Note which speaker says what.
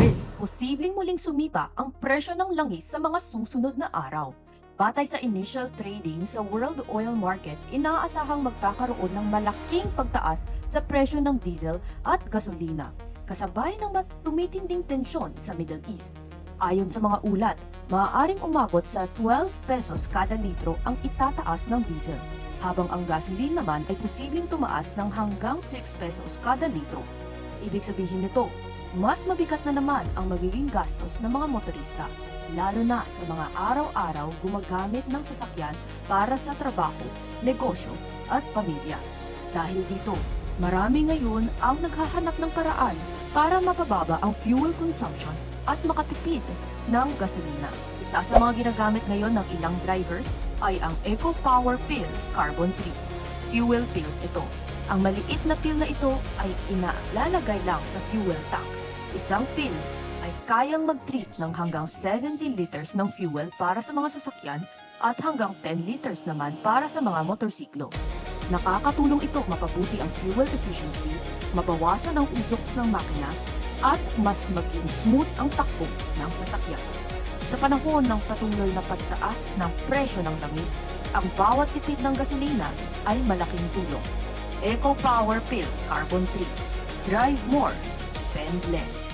Speaker 1: Martes, posibleng muling sumipa ang presyo ng langis sa mga susunod na araw. Batay sa initial trading sa world oil market, inaasahang magkakaroon ng malaking pagtaas sa presyo ng diesel at gasolina, kasabay ng tumitinding tensyon sa Middle East. Ayon sa mga ulat, maaaring umabot sa 12 pesos kada litro ang itataas ng diesel, habang ang gasoline naman ay posibleng tumaas ng hanggang 6 pesos kada litro. Ibig sabihin nito, mas mabigat na naman ang magiging gastos ng mga motorista, lalo na sa mga araw-araw gumagamit ng sasakyan para sa trabaho, negosyo at pamilya. Dahil dito, marami ngayon ang naghahanap ng paraan para mapababa ang fuel consumption at makatipid ng gasolina. Isa sa mga ginagamit ngayon ng ilang drivers ay ang Eco Power Pill Carbon 3. Fuel pills ito. Ang maliit na pill na ito ay inalalagay lang sa fuel tank. Isang pill ay kayang mag-treat ng hanggang 70 liters ng fuel para sa mga sasakyan at hanggang 10 liters naman para sa mga motorsiklo. Nakakatulong ito mapabuti ang fuel efficiency, mabawasan ang usok ng makina, at mas maging smooth ang takbo ng sasakyan. Sa panahon ng patuloy na pagtaas ng presyo ng langis, ang bawat tipid ng gasolina ay malaking tulong. Eco Power Pill Carbon 3. Drive more, spend less.